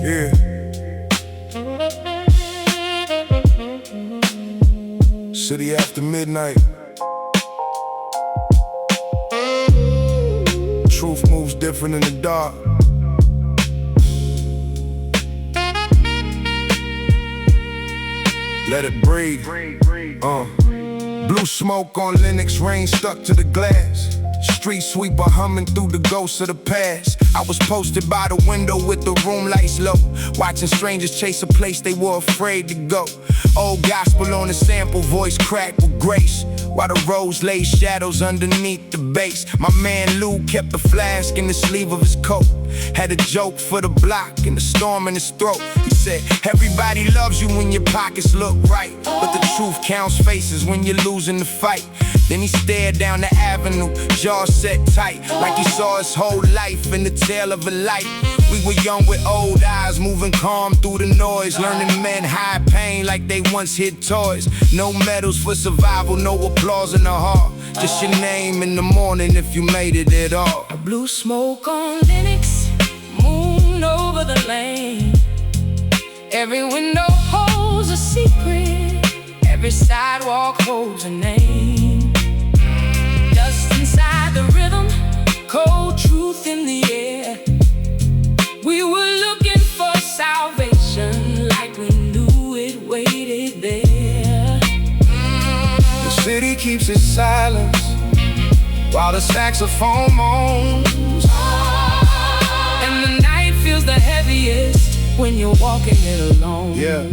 Yeah. City after midnight. Truth moves different in the dark. Let it breathe. Blue smoke on Linux, rain stuck to the glass. Street sweeper humming through the ghosts of the past. I was posted by the window with the room lights low, watching strangers chase a place they were afraid to go. Old gospel on the sample, voice cracked with grace, while the rose laid shadows underneath the bass. My man Lou kept a flask in the sleeve of his coat, had a joke for the block and the storm in his throat. He said, everybody loves you when your pockets look right, but the truth counts faces when you're losing the fight. Then he stared down the avenue, jaw set tight, like he saw his whole life in the tail of a light. We were young with old eyes, moving calm through the noise, learning men hide pain like they once hid toys. No medals for survival, no applause in the heart, just your name in the morning if you made it at all. Blue smoke on Linux, moon over the lane. Every window holds a secret, every sidewalk holds a name. Dust inside the rhythm, cold truth in the air. We were looking for salvation like we knew it waited there. The city keeps its silence while the saxophone moans, and the night feels the heaviest when you're walking it alone. Yeah.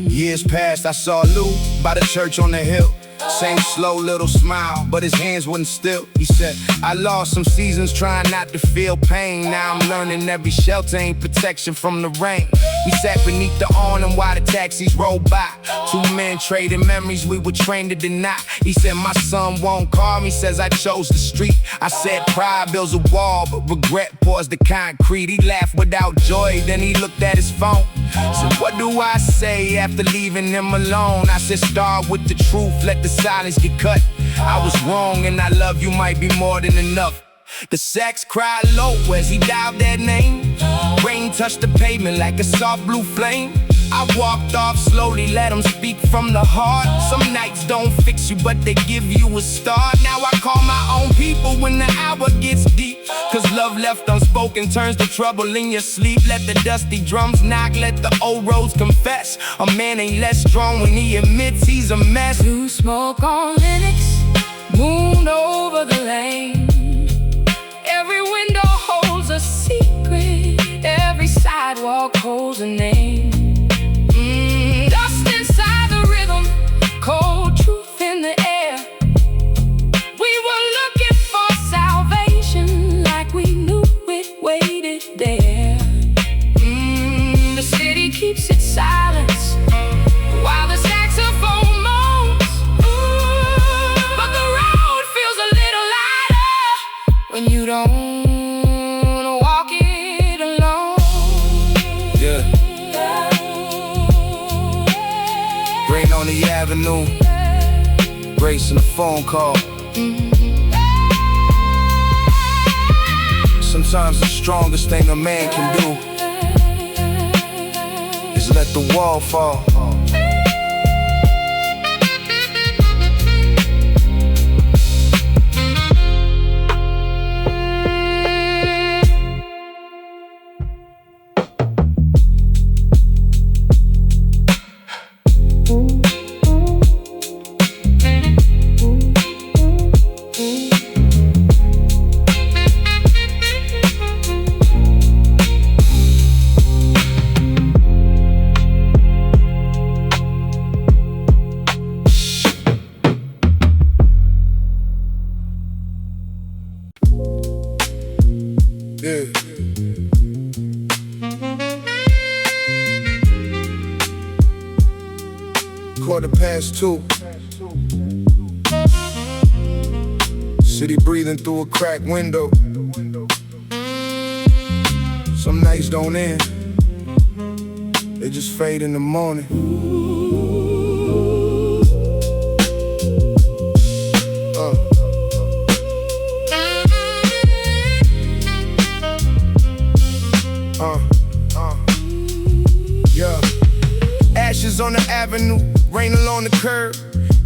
Years past, I saw Lou by the church on the hill. Same slow little smile, but his hands wouldn't still. He said, I lost some seasons trying not to feel pain. Now I'm learning every shelter ain't protection from the rain. We sat beneath the awning while the taxis rolled by. Two men trading memories we were trained to deny. He said, my son won't call me, says I chose the street. I said, pride builds a wall, but regret pours the concrete. He laughed without joy, then he looked at his phone. So what do I say after leaving him alone? I said, start with the truth, let the silence get cut. I was wrong and I love you might be more than enough. The sax cried low as he dialed that name. Rain touched the pavement like a soft blue flame. I walked off slowly, let him speak from the heart. Some nights don't fix you, but they give you a start. Now I call my own people when the hour gets deep, cause love left unspoken turns to trouble in your sleep. Let the dusty drums knock, let the old roads confess. A man ain't less strong when he admits he's a mess. Blue smoke on Linux, moon over the lane. Every window holds a secret, every sidewalk holds a name. Dust inside the rhythm, cold truth in the air. We were looking for salvation like we knew it waited there. The city keeps its silence while the saxophone moans, but the road feels a little lighter when you don't walk it alone. Yeah. Rain on the avenue, grace in a phone call. Sometimes the strongest thing a man can do is let the wall fall. Yeah. 2:15. City breathing through a cracked window. Some nights don't end, they just fade in the morning. Neighbors on the avenue, rain along the curb.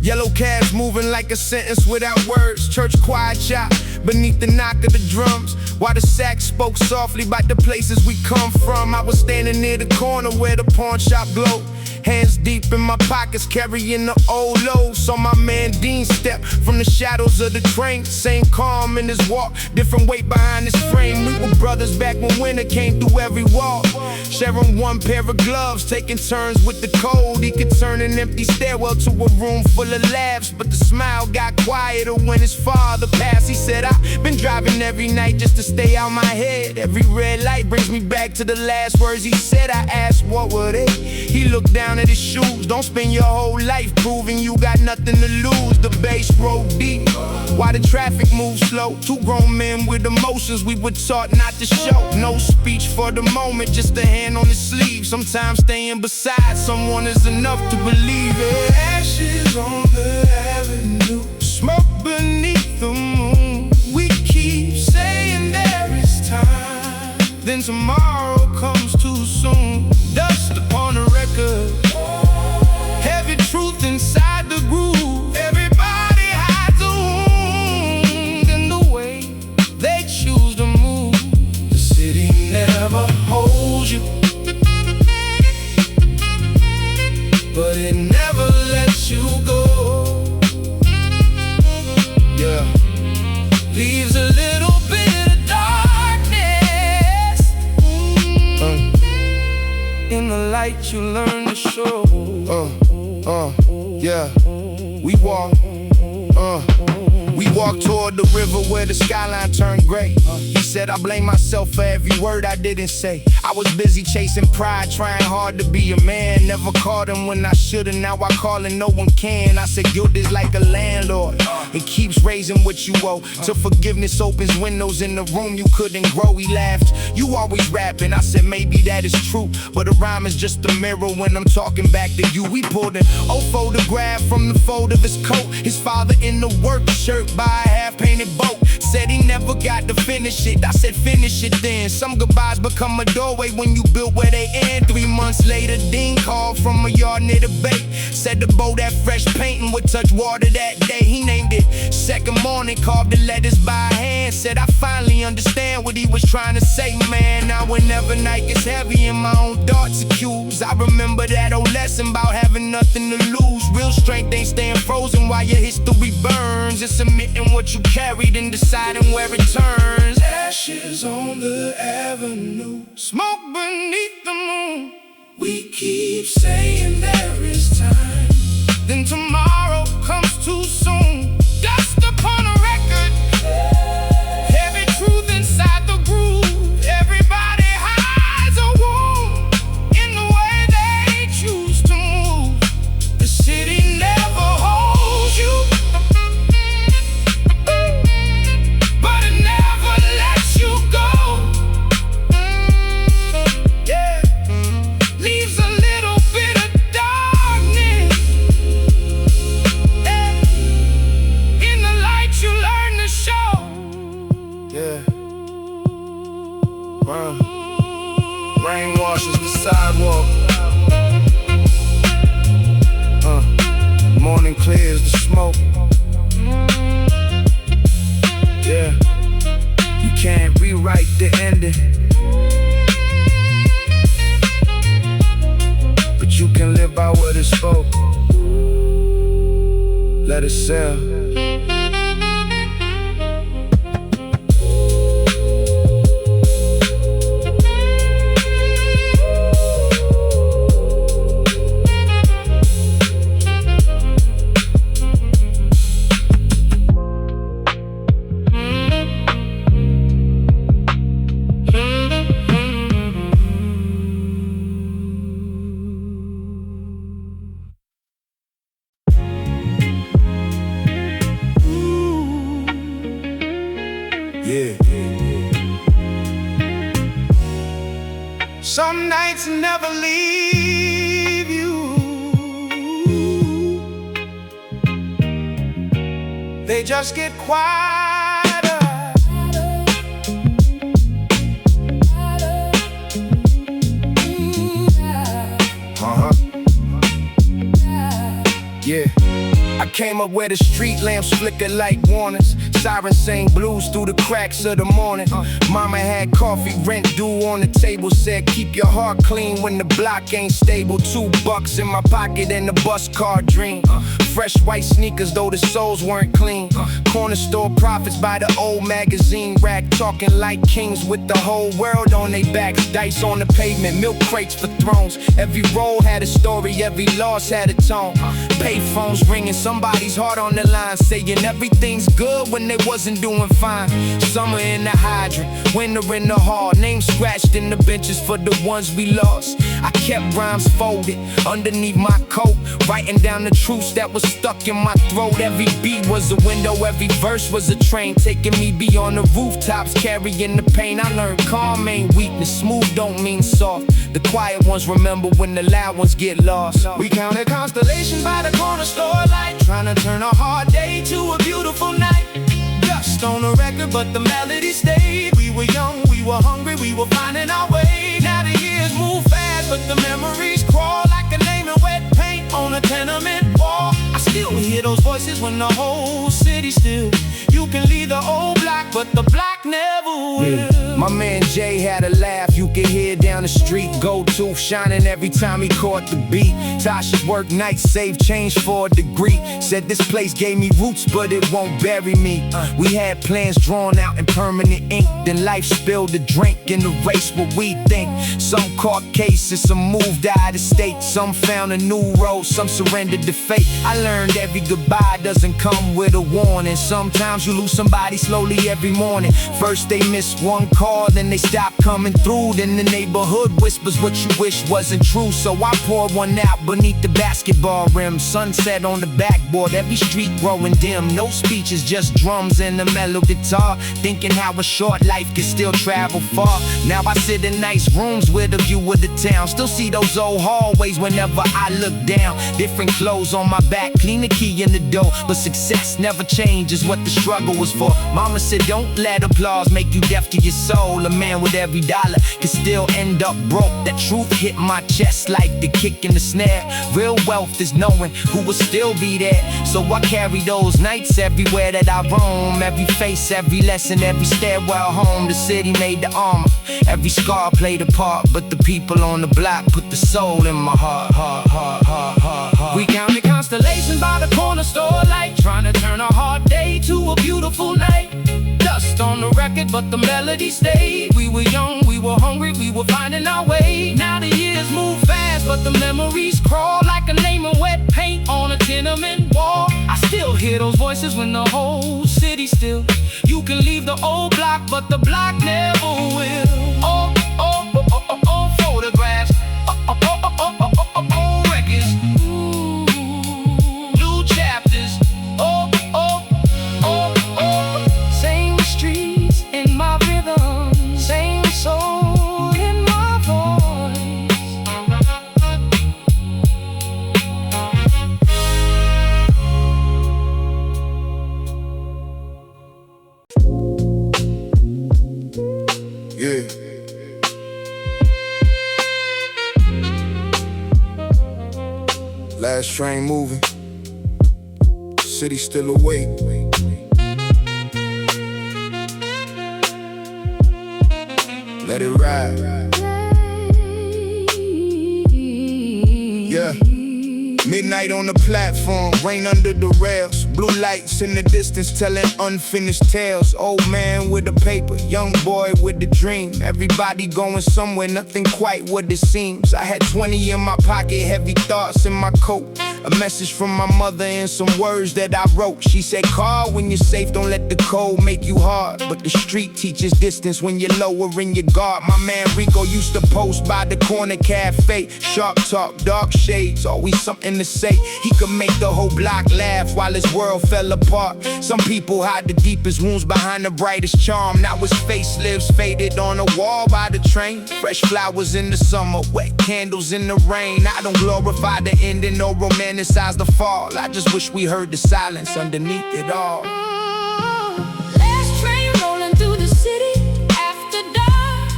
Yellow cabs moving like a sentence without words. Church choir chop beneath the knock of the drums, while the sax spoke softly about the places we come from. I was standing near the corner where the pawn shop glowed, hands deep in my pockets, carrying the old load. Saw my man Dean step from the shadows of the train, same calm in his walk, different weight behind his frame. We were brothers back when winter came through every wall, sharing one pair of gloves, taking turns with the cold. He could turn an empty stairwell to a room full of laughs, but the smile got quieter when his father passed. He said, I've been driving every night just to stay out my head. Every red light brings me back to the last words he said. I asked, what were they? He looked down at his shoes. Don't spend your whole life proving you got nothing to lose. The bass rolled deep while the traffic moved slow. Two grown men with emotions we were taught not to show. No speech for the moment, just a hand on the sleeve. Sometimes staying beside someone is enough to believe it. Ashes on the avenue, smoke beneath the moon. We keep saying there is time, then tomorrow comes too soon. Dust upon a record, heavy truth inside the groove. Everybody hides a wound in the way they choose to move. The city never holds you, but it never lets you go. Yeah, leaves a little bit of darkness. In the light you learn to show. Yeah, we walk toward the river where the skyline turned gray. He said, I blame myself for every word I didn't say. I was busy chasing pride, trying hard to be a man. Never called him when I should've, now I call and no one can. I said, guilt is like a landlord, it keeps raising what you owe. Till forgiveness opens windows in the room you couldn't grow. He laughed, you always rapping. I said, maybe that is true, but a rhyme is just a mirror when I'm talking back to you. We pulled an old photograph from the fold of his coat. His father in the work shirt by a half-painted boat. Said he never got to finish it. I said, finish it then. Some goodbyes become a doorway when you build where they end. 3 months later, Dean called from a yard near the bay. Said the boat had fresh paint and would touch water that day. He named it. Second morning, carved the letters by hand. Said, I finally understand what he was trying to say, man. Now whenever night gets heavy and my own thoughts accused, I remember that old lesson about having nothing to lose. Real strength ain't staying frozen while your history burns. It's admitting what you carried and deciding where it turns. Ashes on the avenue, smoke beneath the moon. We keep saying there is time, then tomorrow comes too soon. Dust upon a record, heavy truth inside the groove. Everybody hides a wound in the way they choose to move. The city never holds you, but it never lets you go. Yeah, leaves a little bit of darkness. Yeah. In the light you learn to show. Yeah. Rain washes the sidewalk. Morning clears the smoke. Yeah. You can't rewrite the ending, but you can live by what it spoke. Let it sell. Yeah. Some nights never leave you. They just get quieter. came up where the street lamps flicker like warnings. Sirens sang blues through the cracks of the morning. Mama had coffee, rent due on the table. Said keep your heart clean when the block ain't stable. $2 in my pocket and the bus car dream. Fresh white sneakers though the soles weren't clean. Corner store profits by the old magazine rack. Talking like kings with the whole world on their backs. Dice on the pavement, milk crates for thrones. Every roll had a story, every loss had a tone. Payphones ringing, somebody's heart on the line, saying everything's good when they wasn't doing fine. Summer in the hydrant, winter in the hall. Names scratched in the benches for the ones we lost. I kept rhymes folded underneath my coat, writing down the truths that was stuck in my throat. Every beat was a window, every verse was a train, taking me beyond the rooftops, carrying the pain. I learned calm ain't weakness, smooth don't mean soft. The quiet ones remember when the loud ones get lost. We counted constellations by the corner store light, trying to turn a hard day to a beautiful night. Dust on the record, but the melody stayed. We were young, we were hungry, we were finding our way. Now the years move fast, but the memories crawl like a name in wet paint on a tenement wall. I still hear those voices when the whole city's still. You can leave the old block, but the block never will. My man Jay had a laugh you could hear down the street. Gold tooth shining every time he caught the beat. Tasha's work nights, save change for a degree. Said this place gave me roots, but it won't bury me. We had plans drawn out in permanent ink. Then life spilled a drink and erased what we think. Some caught cases, some moved out of state. Some found a new road, some surrendered to fate. I learned every goodbye doesn't come with a warning. Sometimes you lose somebody slowly every morning. First they miss one call, then they stop coming through. Then the neighborhood whispers what you wish wasn't true. So I poured one out beneath the basketball rim. Sunset on the backboard, every street growing dim. No speeches, just drums and a mellow guitar. Thinking how a short life can still travel far. Now I sit in nice rooms with a view of the town. Still see those old hallways whenever I look down. Different clothes on my back, clean the key in the door. But success never changes what the struggle was for. Mama said don't let applause make you deaf to your soul. A man with every dollar can still end up broke. That truth hit my chest like the kick in the snare. Real wealth is knowing who will still be there. So I carry those nights everywhere that I roam. Every face, every lesson, every stairwell home. The city made the armor, every scar played a part. But the people on the block put the soul in my heart. We counted constellations by the corner store light, trying to turn a hard day to a beautiful night. Dust on the record, but the melody stayed. We were young, we were hungry, we were finding our way. Now the years move fast, but the memories crawl like a name in wet paint on a tenement wall. I still hear those voices when the whole city's still. You can leave the old block, but the block never will. Oh, oh, oh, oh, oh, oh, photographs. Oh, oh, oh, oh, oh, oh, oh, oh, records. New chapters. Oh, oh, oh, oh. Same streets in my rhythm, same soul in my voice. Yeah. Last train moving, city still awake. Let it ride. Yeah. Midnight on the platform, rain under the rails. Blue lights in the distance telling unfinished tales. Old man with the paper, young boy with the dream. Everybody going somewhere, nothing quite what it seems. I had 20 in my pocket, heavy thoughts in my coat. A message from my mother and some words that I wrote. She said, call when you're safe, don't let the cold make you hard. But the street teaches distance when you're lowering your guard. My man Rico used to post by the corner cafe. Sharp talk, dark shades, always something to say. He could make the whole block laugh while his world fell apart. Some people hide the deepest wounds behind the brightest charm. Now his face lives faded on a wall by the train. Fresh flowers in the summer, wet candles in the rain. I don't glorify the ending, no romanticize the fall. I just wish we heard the silence underneath it all. Last train rolling through the city after dark,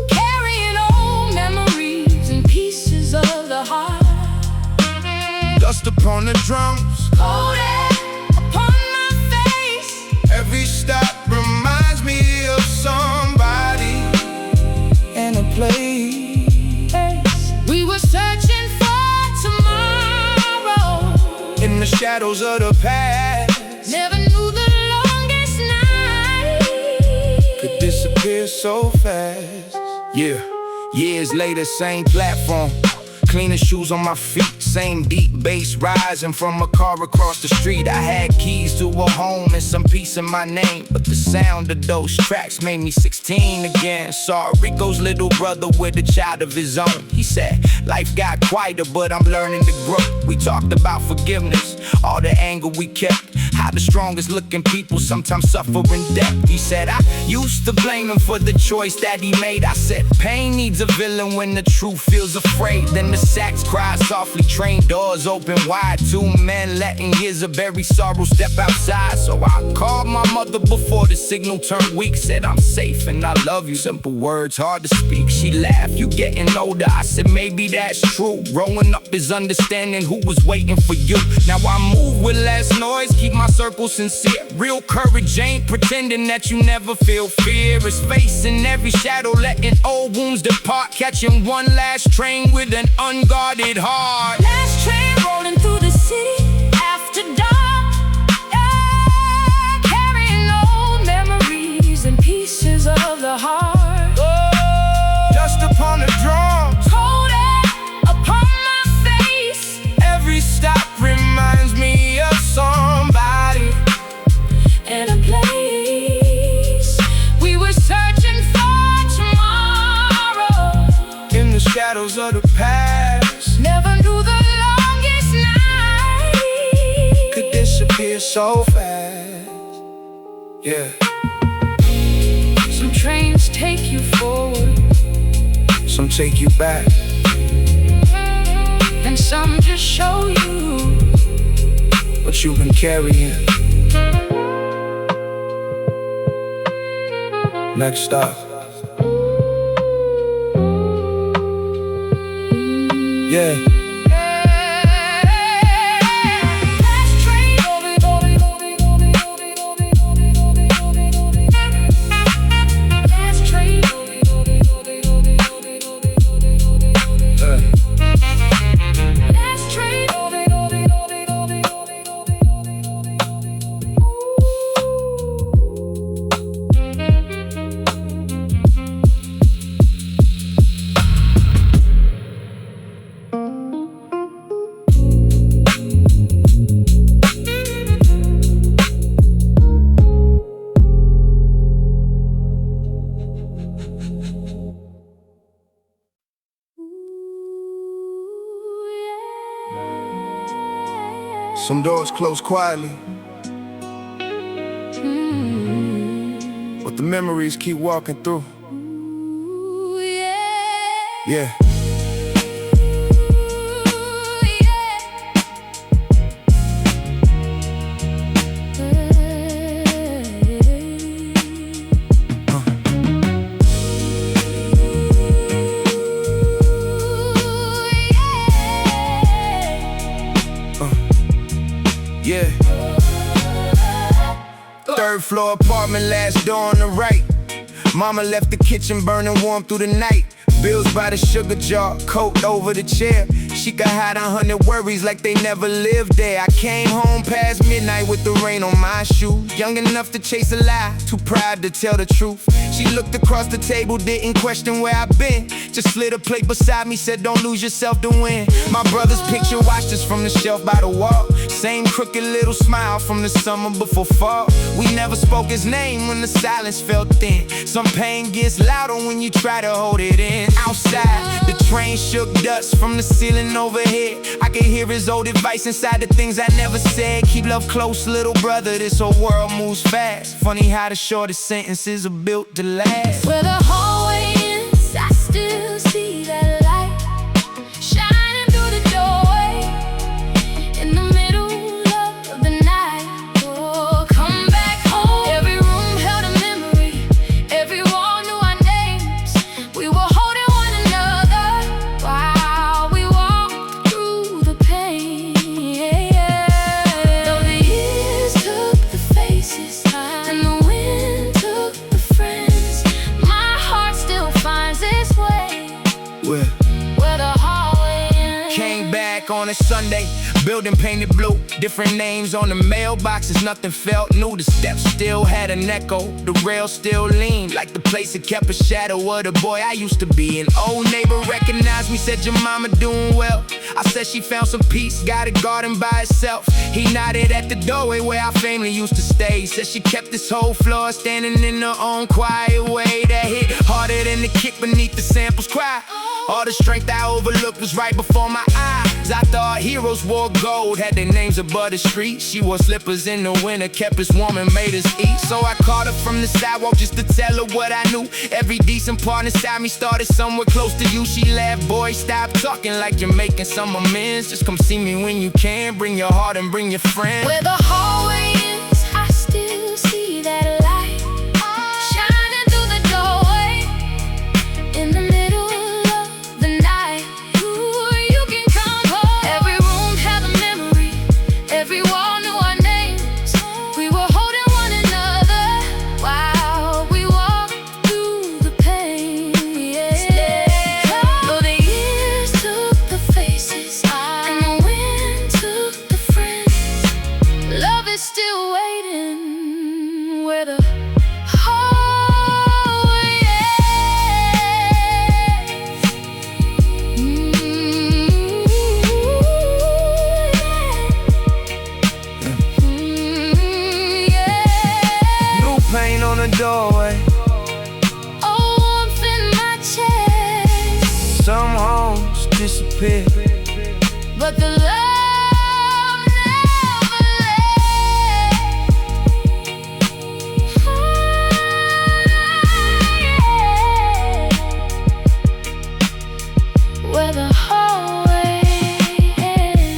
carrying old memories and pieces of the heart. dust upon the drums, coated upon my face. every stop reminds me of somebody and a place. We were searching for tomorrow In the shadows of the past, never knew the longest night could disappear so fast. Yeah, years later, same platform, cleaner shoes on my feet, same deep bass rising from a car across the street. I had keys to a home and some peace in my name, but the sound of those tracks made me 16 again. Saw Rico's little brother with a child of his own. He said, life got quieter, but I'm learning to grow. We talked about forgiveness, all the anger we kept, how the strongest looking people sometimes suffer in depth. He said, I used to blame him for the choice that he made. I said, pain needs a villain when the truth feels afraid. Then the sax cried softly, train doors open wide. Two men letting years of buried sorrow step outside. So I called my mother before the signal turned weak. Said, I'm safe and I love you. Simple words, hard to speak. She laughed, you getting older. I said, maybe that's true. Growing up is understanding who was waiting for you. Now I move with less noise, keep my circle sincere. Real courage ain't pretending that you never feel fear. It's facing every shadow, letting old wounds depart. Catching one last train with an unguarded heart. Last train rolling through the city after dark, carrying old memories and pieces of the heart. Dust upon the drums, Coated upon my face, every stop reminds me of somebody and a place. We were searching for tomorrow, in the shadows of the past. never knew the longest night Could disappear so fast. Yeah, Some trains take you forward some take you back. and some just show you. What you've been carrying. Next stop. Yeah. Last train. Last train. Last train. Some doors close quietly, but the memories keep walking through. Ooh, yeah. Yeah. Yeah. Third floor apartment, last door on the right. Mama left the kitchen burning warm through the night. Bills by the sugar jar, coat over the chair. She could hide 100 worries like they never lived there. I came home past midnight with the rain on my shoes. Young enough to chase a lie, too proud to tell the truth. She looked across the table, didn't question where I've been. Just slid a plate beside me, said don't lose yourself to win. My brother's picture watched us from the shelf by the wall. Same crooked little smile from the summer before fall. We never spoke his name when the silence felt thin. Some pain gets louder when you try to hold it in. Outside, the train shook dust from the ceiling overhead. I could hear his old advice inside the things I never said. Keep love close, little brother, this whole world moves fast. Funny how the shortest sentences are built to last. Where the hallway ends, I still see that light shining through the doorway in the middle of the night. Oh, come back home. Every room held a memory, every wall knew our names. We were holding one another while we walked through the pain. back on a Sunday, building painted blue. Different names on the mailboxes, nothing felt new. The steps still had an echo, the rail still leaned like the place that kept a shadow of the boy I used to be. An old neighbor recognized me, said, "Your mama doing well?" I said she found some peace, got a garden by herself. He nodded at the doorway where our family used to stay. Said she kept this whole floor standing in her own quiet way that hit harder than the kick beneath the samples cry. All the strength I overlooked was right before my eyes. I thought heroes wore gold, had their names above the street. She wore slippers in the winter, kept us warm and made us eat. So I called her from the sidewalk just to tell her what I knew. Every decent part inside me started somewhere close to you. She laughed, "Boy, stop talking like you're making some amends. Just come see me when you can. Bring your heart and bring your friend." Where the hallway is, I still see that light shining through the doorway in the middle of the night. Ooh, you can come home. Every room had a memory, every wall knew our names. We were holding one another while we walked through the pain. Though the years took the faces and the wind took the friends, love is still waiting where the hallway ends. New paint on the doorway, Oh, warmth in my chest, some homes disappear, but the love never left. Where the hallway ends.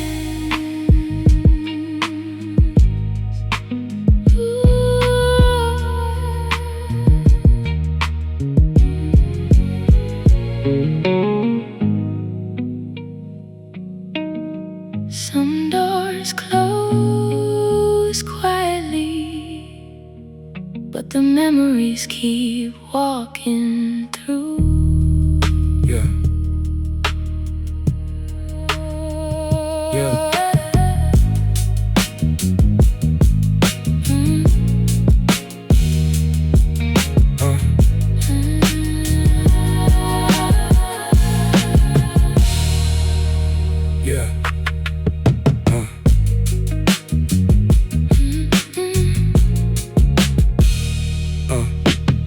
Some doors close quietly, but the memories keep walking through. yeah, yeah. Yeah.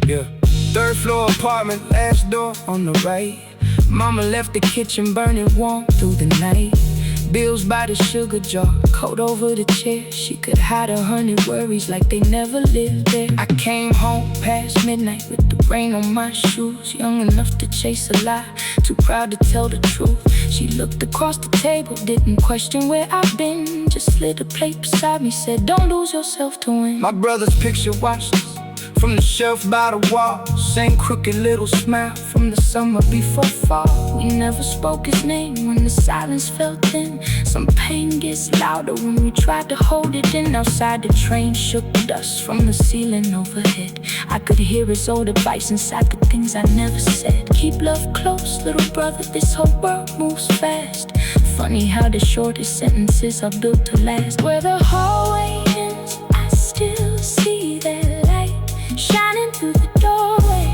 Yeah. Third floor apartment, last door on the right. Mama left the kitchen burning warm through the night. Bills by the sugar jar, coat over the chair. She could hide 100 worries like they never lived there. I came home past midnight with the rain on my shoes. Young enough to chase a lie, too proud to tell the truth. She looked across the table, didn't question where I've been. Just lit a plate beside me, said, "Don't lose yourself to win." My brother's picture watched us from the shelf by the wall. Same crooked little smile from the summer before fall. We never spoke his name when the silence felt thin. Some pain gets louder when we tried to hold it in. Outside the train shook dust from the ceiling overhead. I could hear his old advice inside the things I never said. Keep love close, little brother, this whole world moves fast. Funny how the shortest sentences are built to last. Where the hallway ends, I still see that light shining through the doorway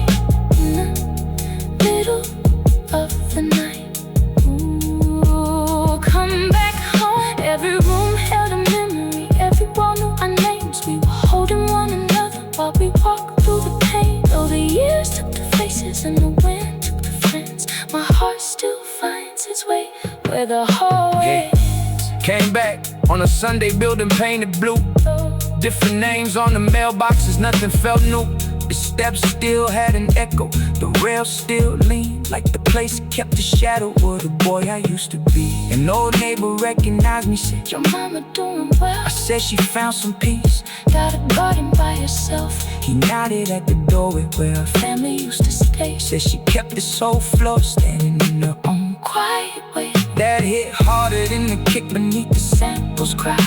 in the middle of the night. Ooh, come back home. Every room held a memory, every wall knew our names. We were holding one another while we walked through the pain. Though the years took the faces and the wind took the friends, my heart still finds its way where the hallway ends. Came back on a Sunday, building painted blue. Different names on the mailboxes, nothing felt new. The steps still had an echo, the rail still leaned like the place kept a shadow of the boy I used to be. An old neighbor recognized me, said, "Your mama doing well?" I said she found some peace, got a garden by herself. He nodded at the doorway where her family used to stay. Said she kept this whole floor standing in her own quiet way that hit harder than the kick beneath the samples cry.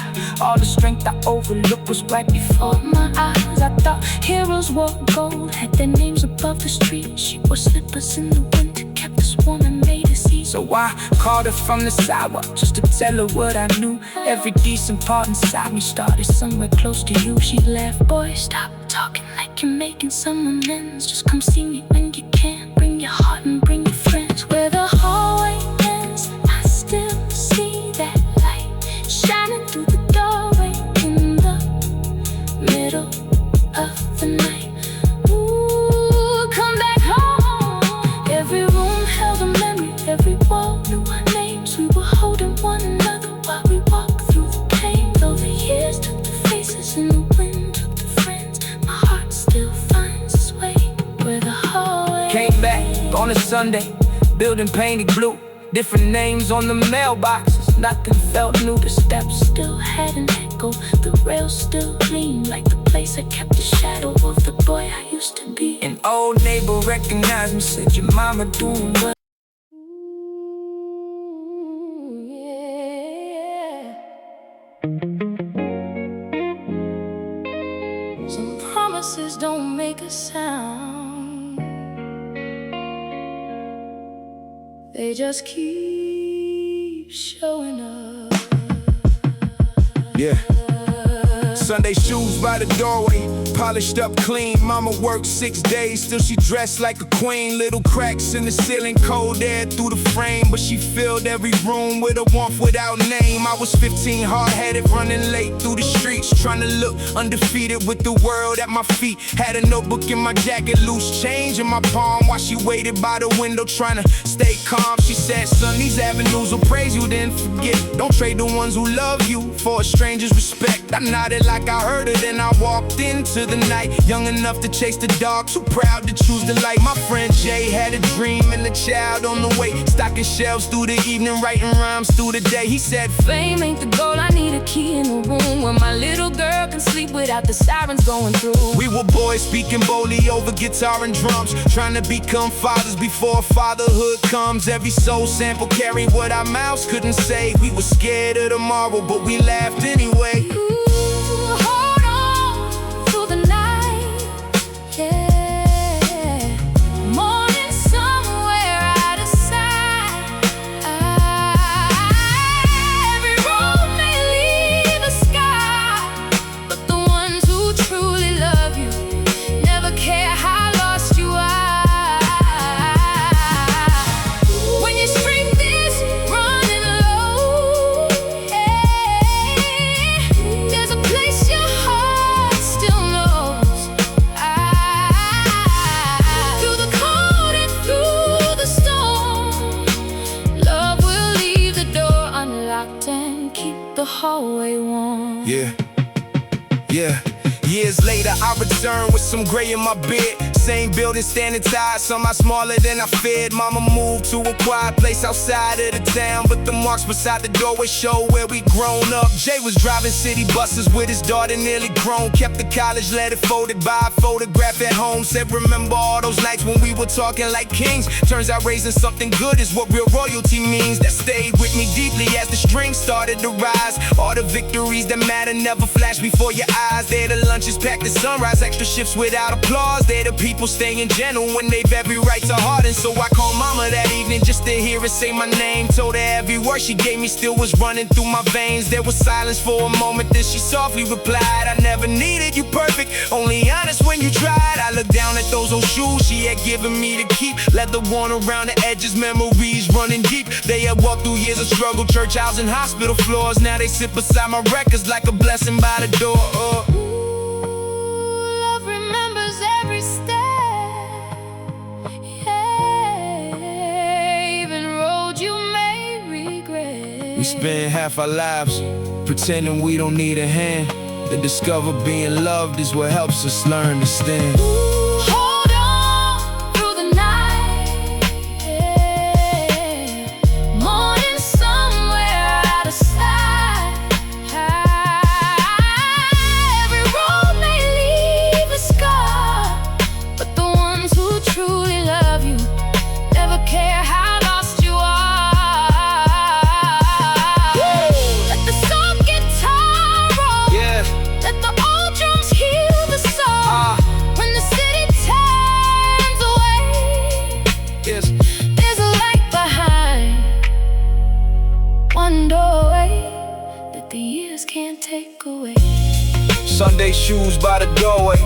All the strength I overlooked was right before my eyes. I thought heroes wore gold, had their names above the street. She wore slippers in the winter, kept us warm and made us eat. So I called her from the sidewalk just to tell her what I knew. Every decent part inside me started somewhere close to you. She laughed, boy, stop talking like you're making some amends. Just come see me when you can. Bring your heart and bring your friends. Where the hallway ends, I still see that light shining through the doorway in the middle of the night. Ooh, come back home. Every room held a memory, every wall knew our names. We were holding one another while we walked through the pain. Though the years took the faces and the wind took the friends, my heart still finds its way where the hallway. Came back on a Sunday, building painted blue. Different names on the mailboxes, nothing felt new. The steps still had an echo, the rails still gleamed like the place I kept the shadow of the boy I used to be. An old neighbor recognized me, said, your mama doing well. Some promises don't make a sound, they just keep showing up. Yeah. Sunday shoes by the doorway, polished up clean. Mama worked 6 days, still she dressed like a queen. Little cracks in the ceiling, cold air through the frame, but she filled every room with a warmth without name. I was 15, hard-headed, running late through the streets, trying to look undefeated with the world at my feet. Had a notebook in my jacket, loose change in my palm, while she waited by the window trying to stay calm. She said, son, these avenues will praise you, then forget. Don't trade the ones who love you for a stranger's respect. I nodded like I heard her, then I walked into the night. Young enough to chase the dark, too proud to choose the light. My friend Jay had a dream and a child on the way, stocking shelves through the evening, writing rhymes through the day. He said, fame ain't the goal, I need a key in the room where my little girl can sleep without the sirens going through. we were boys speaking boldly over guitar and drums, trying to become fathers before fatherhood comes. Every soul sample carried what our mouths couldn't say. We were scared of tomorrow, but we laughed anyway. Hold on through the night, yeah. Morning somewhere out of sight. Every road may leave a scar, but the ones who truly love you never care how lost you are. When you string this running low, yeah, there's a place your heart still knows. Through the cold and through the storm, love will leave the door unlocked and keep the hallway warm. Yeah. Years later, I returned with some gray in my beard. Same building, standing tired, somehow smaller than I feared. Mama moved to a quiet place outside of the town, but the marks beside the doorway show where we grown up. Jay was driving city buses with his daughter nearly grown. Kept the college letter folded by a photograph at home. Said, remember all those nights when we were talking like kings. Turns out raising something good is what real royalty means. That stayed with me deeply as the strings started to rise. All the victories that matter never flash before your eyes. They're the lunches packed at sunrise, extra shifts without applause. They're the people staying gentle when they've every right to harden. So I called mama that evening just to hear her say my name. Told her every word she gave me still was running through my veins. There was silence for a moment, then she softly replied, I never needed you perfect, only honest when you tried. I looked down at those old shoes she had given me to keep, leather worn around the edges, memories running deep. They had walked through years of struggle, church house and hospital floors. Now they sit beside my records like a blessing by the door. Love remembers every step, yeah, even road you may regret. We spend half our lives pretending we don't need a hand. To discover being loved is what helps us learn to stand. Hold on through the night, yeah. Morning somewhere out of sight. Every road may leave a scar, but the ones who truly love you never care how lost you are. Let the soft guitar roll, let the old drums heal the soul. When the shoes by the doorway.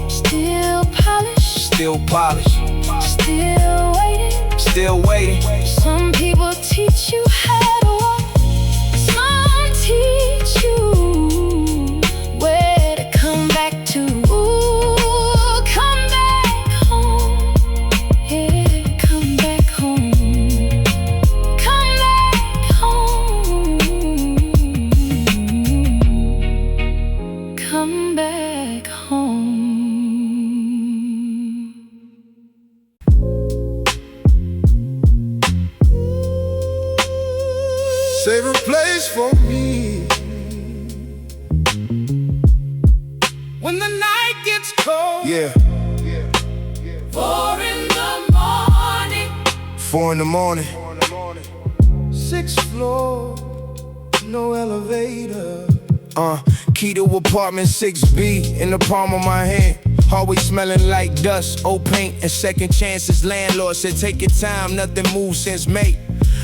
Still polished, Still polished, still waiting. still waiting. Some people teach you how to walk, some teach you where to come back to. Ooh, come back home. Yeah, come back home. Come back home. Come back home. Save a place for me when the night gets cold. Yeah. 4 in the morning. 4 in the morning. 6th floor, no elevator. Key to apartment 6B in the palm of my hand. Always smelling like dust, old paint, and second chances. Landlord said take your time, nothing moved since May.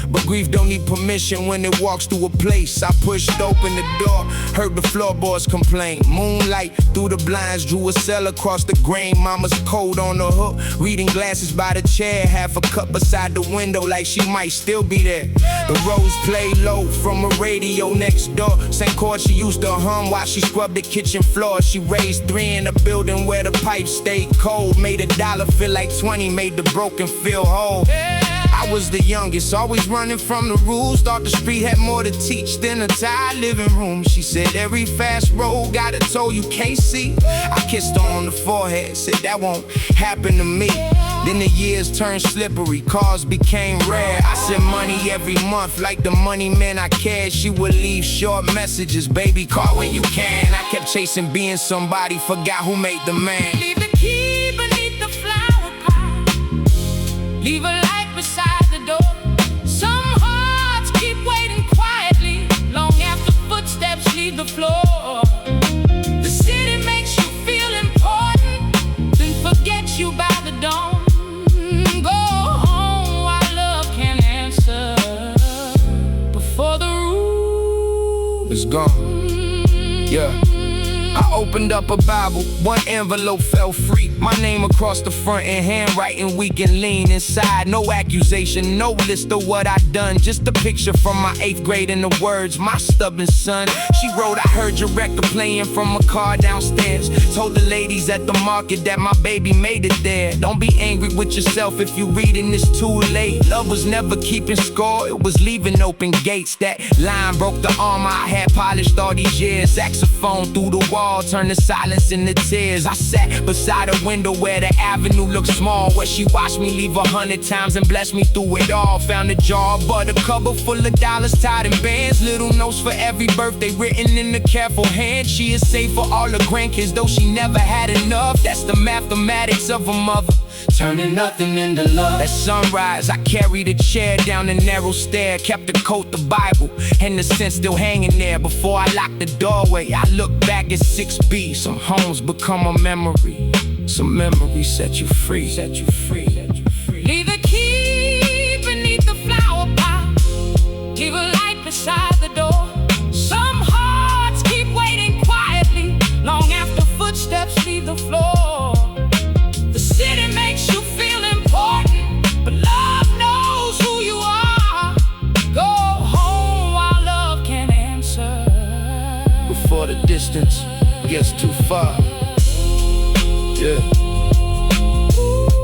But grief don't need permission when it walks through a place. I pushed open the door, heard the floorboards complain. Moonlight through the blinds, drew a cell across the grain. Mama's coat on the hook, reading glasses by the chair. Half a cup beside the window like she might still be there. The rose played low from a radio next door. Same chord she used to hum while she scrubbed the kitchen floor. She raised 3 in a building where the pipes stayed cold. Made $1 feel like 20, made the broken feel whole. I was the youngest, always running from the rules. Thought the street had more to teach than a tired living room. She said every fast road got a toll you can't see. I kissed her on the forehead, said that won't happen to me. Then the years turned slippery, cars became rare. I sent money every month like the money meant I cared. She would leave short messages, baby, call when you can. I kept chasing being somebody, forgot who made the man. Leave the key beneath the flower pot. Leave a light beside the door. Some hearts keep waiting quietly long after footsteps leave the floor. The city makes you feel important, then forgets you by the dawn. Go home while love can answer before the roof It's gone. Yeah. I opened up a Bible, one envelope fell free. My name across the front and handwriting weak and lean inside. No accusation, no list of what I done. Just a picture from my 8th grade and the words, my stubborn son. She wrote, I heard your record playing from a car downstairs. Told the ladies at the market that my baby made it there. Don't be angry with yourself if you reading this too late. Love was never keeping score, it was leaving open gates. That line broke the armor I had polished all these years. Saxophone through the wall, turned the silence into tears. I sat beside a window where the avenue looked small, where she watched me leave 100 times and blessed me through it all. Found a jar of butter, cupboard full of dollars tied in bands. Little notes for every birthday written in a careful hand. She is safe for all her grandkids, though she never had enough. That's the mathematics of a mother, turning nothing into love. At sunrise, I carried a chair down the narrow stair. Kept the coat, the Bible, and the scent still hanging there. Before I locked the doorway, I looked back at 6B. Some homes become a memory, some memories set you free. Set you free. Leave the key beneath the flower pot. Leave a light beside the door. Some hearts keep waiting quietly long after footsteps leave the floor. The city makes you feel important, but love knows who you are. Go home while love can answer Before the distance gets too far. Yeah.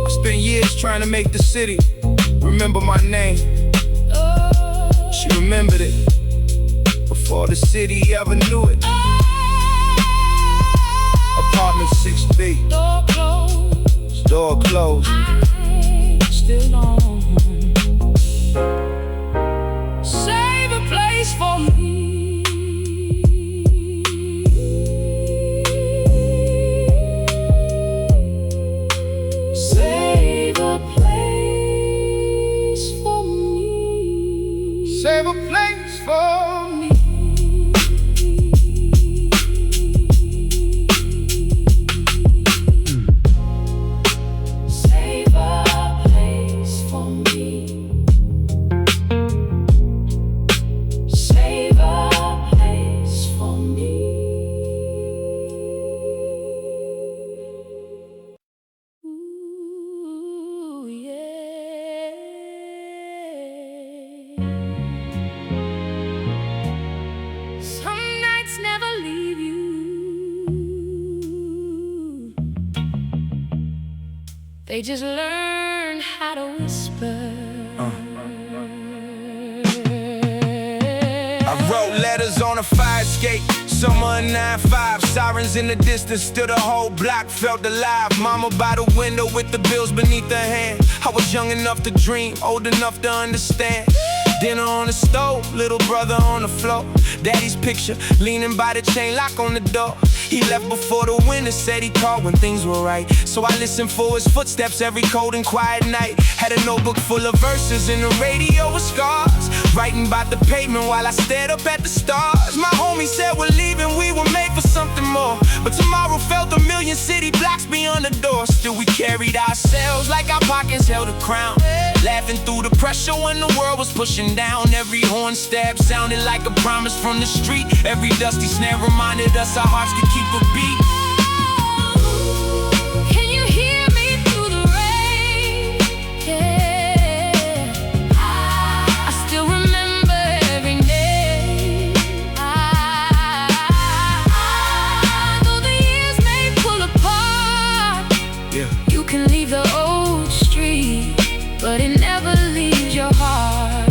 I spent years trying to make the city remember my name. She remembered it before the city ever knew it. Apartment 6B, door closed. door closed. I still don't save a place for me. Save a place for me. Save a place for me. Save a place for me. They just learn how to whisper. I wrote letters on a fire escape. Summer of 95, sirens in the distance, still the whole block felt alive. Mama by the window with the bills beneath her hand. I was young enough to dream, old enough to understand. Dinner on the stove, little brother on the floor. Daddy's picture, leaning by the chain lock on the door. He left before the winter, said he called when things were right. So I listened for his footsteps every cold and quiet night. Had a notebook full of verses and the radio with scars, writing about the pavement while I stared up at the stars. My homie said we're leaving, we were made for something more. But tomorrow felt a million city blocks beyond the door. Still we carried ourselves like our pockets held a crown, laughing through the pressure when the world was pushing down. Every horn stab sounded like a promise from the street. Every dusty snare reminded us our hearts could keep a beat. Can you hear me through the rain? Yeah, I still remember every name. Though the years may pull apart, Yeah. you can leave the old street, but it never leaves your heart.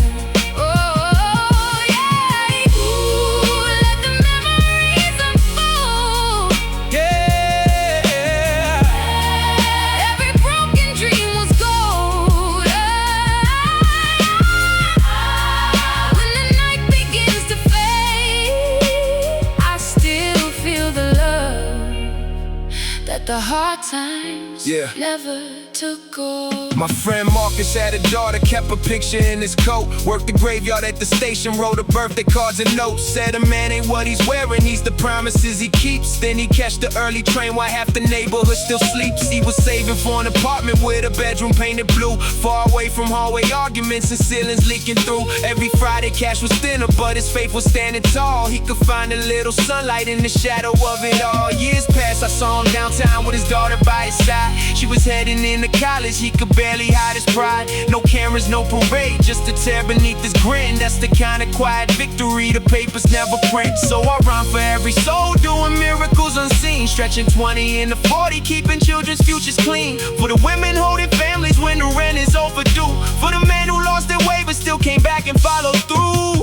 The hard times never took off. My friend Marcus had a daughter, kept a picture in his coat. Worked the graveyard at the station, wrote her birthday cards and notes. Said a man ain't what he's wearing, he's the promises he keeps. Then he catch the early train while half the neighborhood still sleeps. He was saving for an apartment with a bedroom painted blue, far away from hallway arguments and ceilings leaking through. Every Friday cash was thinner, but his faith was standing tall. He could find a little sunlight in the shadow of it all. Years passed, I saw him downtown with his daughter by his side. She was heading into college, he could barely hide his pride. No cameras, no parade, just a tear beneath his grin. That's the kind of quiet victory the papers never print. So I run for every soul, doing miracles unseen. Stretching 20 into 40, keeping children's futures clean. For the women holding families when the rent is overdue. For the men who lost their way but still came back and followed through.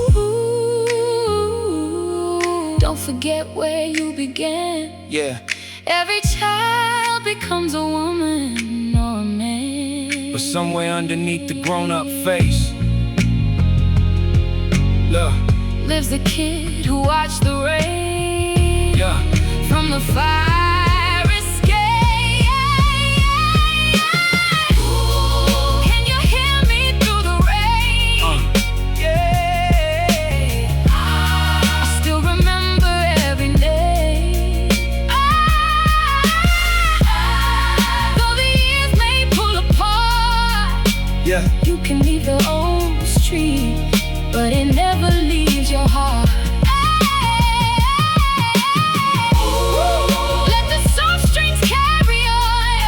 Ooh, don't forget where you began. Yeah. Every child becomes a woman or a man, But somewhere underneath the grown-up face, look, lives a kid who watched the rain from the fire escape. Can you hear me through the rain? I still remember every name. Though the years may pull apart, you can leave the old street, but it never leaves your heart. Let the soft strings carry on.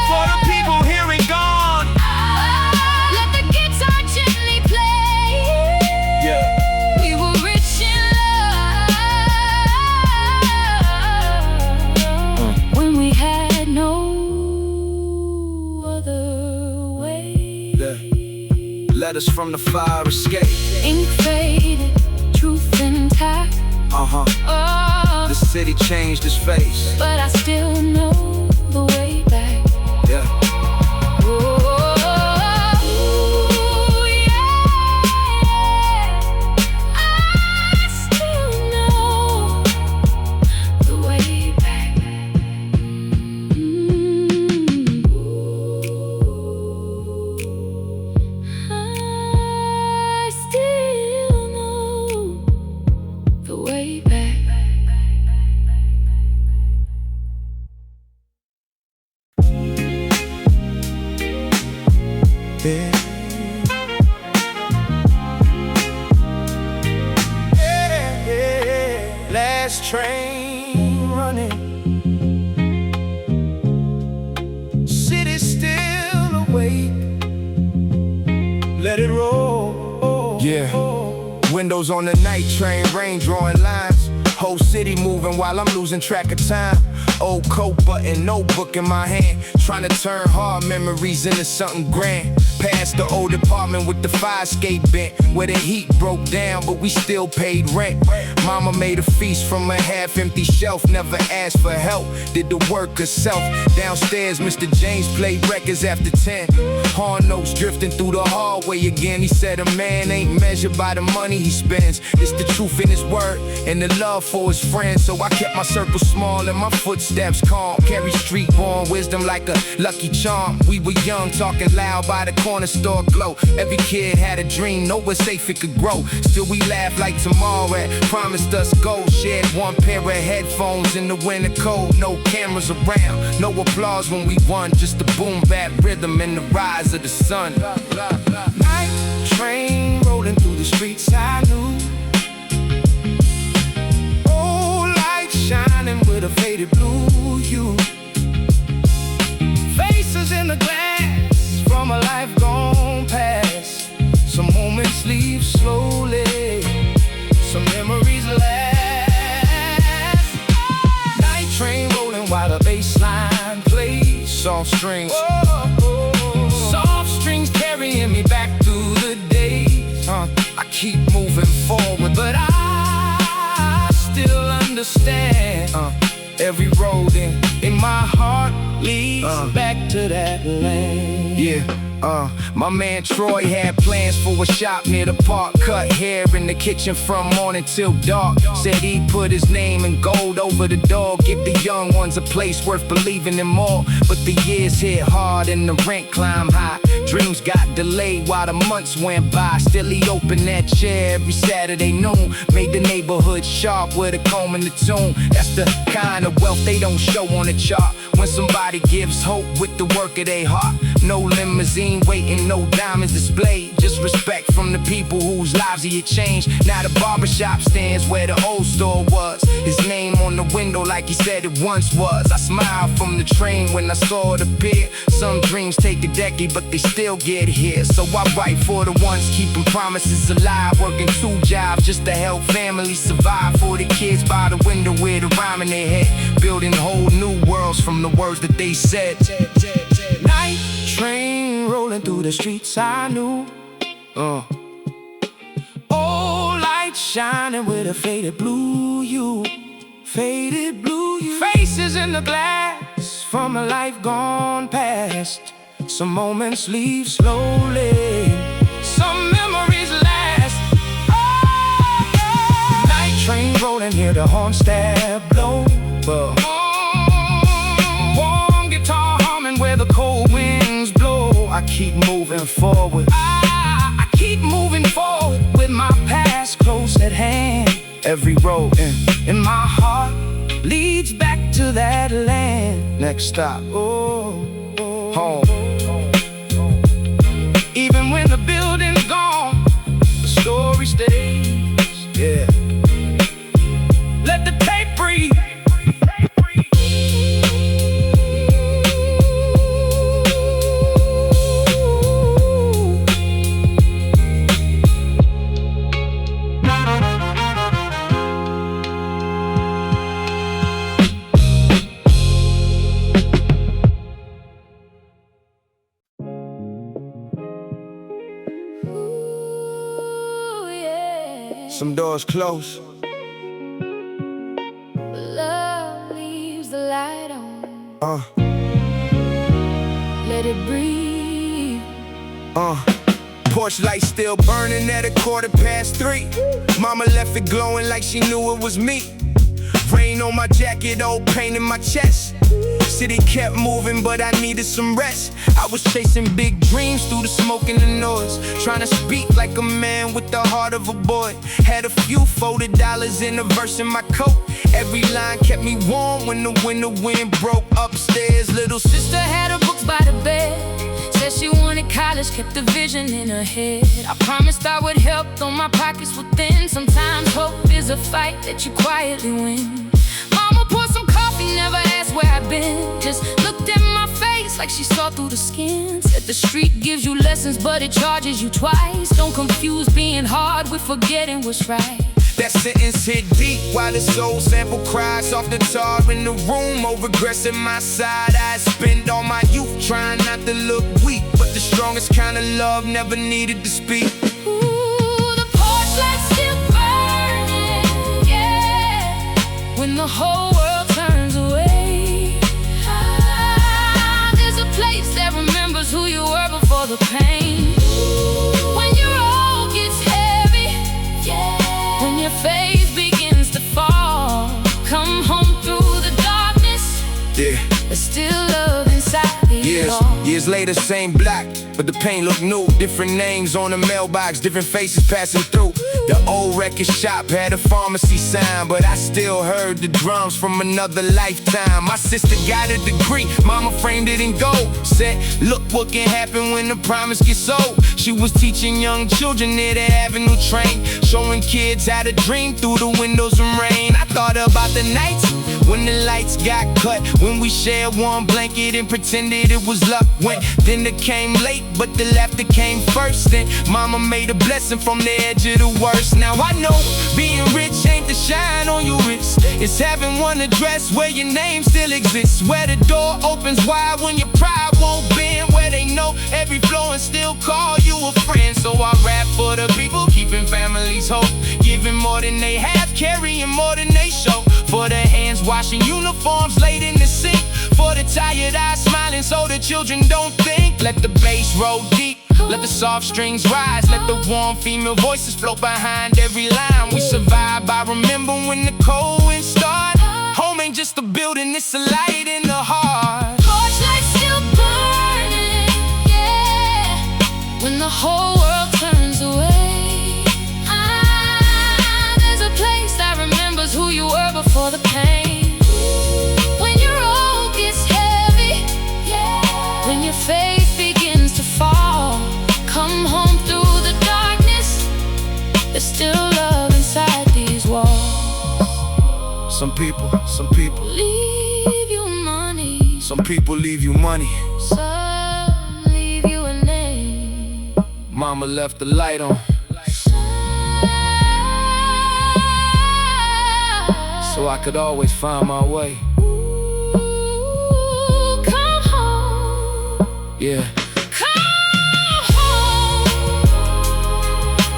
for the people here and gone. Let the guitar gently play. We were rich in love when we had no other way. Letters from the fire escape. Ink faded, truth intact. Uh-huh. Oh, The city changed its face. but I still know the way back. Yeah. Oh, yeah. I still know the way back. I still know the way back. Last train running, city still awake. Let it roll. Yeah. Windows on the night train, rain drawing lines. Whole city moving while I'm losing track of time. old coat button, notebook in my hand, trying to turn hard memories into something grand. Past the old apartment with the fire escape bent, where the heat broke down, but we still paid rent. Mama made a feast from a half-empty shelf, never asked for help, did the work herself. Downstairs, Mr. James played records after 10. Horn notes drifting through the hallway again. He said a man ain't measured by the money he spends. It's the truth in his word and the love for his friends. So I kept my circle small and my footsteps calm. Carry street-born wisdom like a lucky charm. We were young, talking loud by the corner store glow. Every kid had a dream, no was safe it could grow. Still we laugh like tomorrow had promised us gold. Shared one pair of headphones in the winter cold. No cameras around, no applause when we won. Just the boom bap rhythm and the rise of the sun. Night train rolling through the streets I knew. Old light shining with a faded blue hue. Faces in the glass from a life gone past. Some moments leave slowly, some memories last. Night train rolling while the bass line plays. Soft strings, soft strings carrying me back through the days. I keep moving forward, but I still understand. Every road in my heart leads back to that land. Yeah. My man Troy had plans for a shop near the park. Cut hair in the kitchen from morning till dark. Said he'd put his name in gold over the door. Give the young ones a place worth believing in more. But the years hit hard and the rent climbed high. Dreams got delayed while the months went by. Still he opened that chair every Saturday noon. Made the neighborhood sharp with a comb and the tune. That's the kind of wealth they don't show on the chart. When somebody gives hope with the work of their heart. No limousine waiting, no diamonds displayed. Just respect from the people whose lives he had changed. Now the barbershop stands where the old store was. His name on the window like he said it once was. I smiled from the train when I saw it appear. Some dreams take a decade, but they still get here. So I write for the ones keeping promises alive. Working 2 jobs just to help families survive. For the kids by the window with a rhyme in their head. Building whole new worlds from the words that they said. Night train rolling through the streets I knew. Old light shining with a faded blue hue. Faded blue hue. Faces in the glass from a life gone past. Some moments leave slowly, some memories last. Night train rolling, hear the horn stab blow. Warm guitar humming where the cold winds blow. I keep moving forward. I keep moving forward with my past close at hand. Every road in my heart leads back to that land. Next stop, home. Even when the building's gone, the story stays. Yeah. Let the tape breathe. Some doors close. Love leaves the light on. Let it breathe. Porch light still burning at 3:15. Mama left it glowing like she knew it was me. Rain on my jacket, old pain in my chest. City kept moving, but I needed some rest. I was chasing big dreams through the smoke and the noise, trying to speak like a man with the heart of a boy. Had a few folded dollars in a verse in my coat. Every line kept me warm when the winter wind broke. Upstairs, little sister Had her books by the bed. Said she wanted college, kept the vision in her head. I promised I would help, though my pockets were thin. Sometimes hope is a fight that you quietly win. Mama poured some coffee, never asked where I'd been. Just looked in my face like she saw through the skin. Said the street gives you lessons, but it charges you twice. Don't confuse being hard with forgetting what's right. That sentence hit deep while the soul sample cries off the tar in the room. More regrets in my side. I spend all my youth trying not to look weak, but the strongest kind of love never needed to speak. Ooh, the porch light's still burning, yeah, when the whole world turns away. There's a place that remembers who you were before the pain. When your road gets heavy, yeah, when your faith begins to fall, come home through the darkness. Yeah. There's still love inside these walls. Years later, same block, but the pain looked new. Different names on the mailbox, different faces passing through. The old record shop had a pharmacy sign, but I still heard the drums from another lifetime. My sister got a degree, mama framed it in gold. Said, look what can happen when the promise gets sold. She was teaching young children near the Avenue train, showing kids how to dream through the windows and rain. I thought about the nights when the lights got cut, when we shared one blanket and pretended it was luck. When dinner came late, but the laughter came first. Then mama made a blessing from the edge of the worst. Now I know being rich ain't the shine on your wrist. It's having one address where your name still exists, where the door opens wide when your pride won't bend, where they know every flow and still call you a friend. So I rap for the people, keeping families hope, giving more than they have, carrying more than they show. For the hands washing uniforms laid in the sink, for the tired eyes smiling so the children don't think. Let the bass roll deep, let the soft strings rise, let the warm female voices float behind every line. We survive by remembering when the cold winds start. Home ain't just a building, it's a light in the heart. Porch lights still burning, yeah, when the whole world turns away. There's a place that remembers who you were before the pain. When your road gets heavy, yeah, when your faith begins to fall, come home through the darkness. There's still love inside these walls. Some people leave you money, some people leave you money. some leave you a name. Mama left the light on, so I could always find my way. Ooh, come home. Yeah. Come home.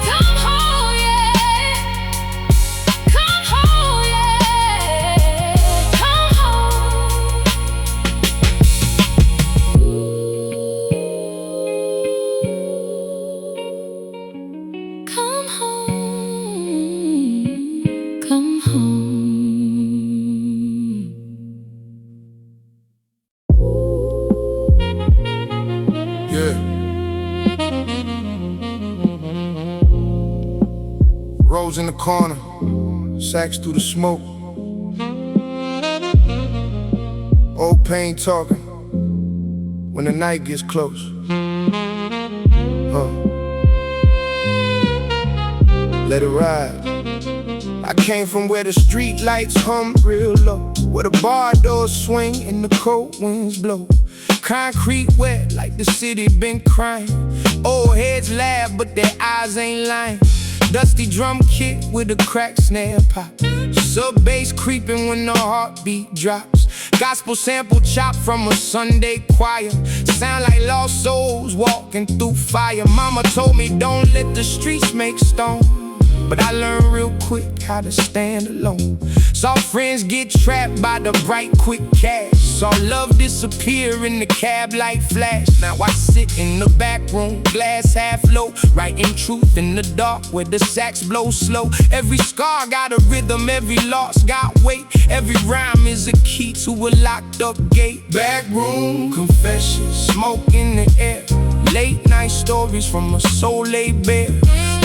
Come home, yeah. Come home, yeah. Come home. Come home. Come home. Rose in the corner, sacks through the smoke. Old pain talking when the night gets close. Let it ride. I came from where the street lights hum real low, where the bar doors swing and the cold winds blow. Concrete wet like the city been crying. Old heads laugh but their eyes ain't lying. Dusty drum kit with a cracked snare pop. Sub bass creeping when the heartbeat drops. Gospel sample chopped from a Sunday choir. Sound like lost souls walking through fire. Mama told me don't let the streets make stone, but I learned real quick how to stand alone. Saw friends get trapped by the bright, quick cash. Saw love disappear in the cab light flash. Now I sit in the back room, glass half low, writing truth in the dark where the sax blow slow. Every scar got a rhythm, every loss got weight. Every rhyme is a key to a locked up gate. Back room confessions, smoke in the air. Late night stories from a soul laid bare.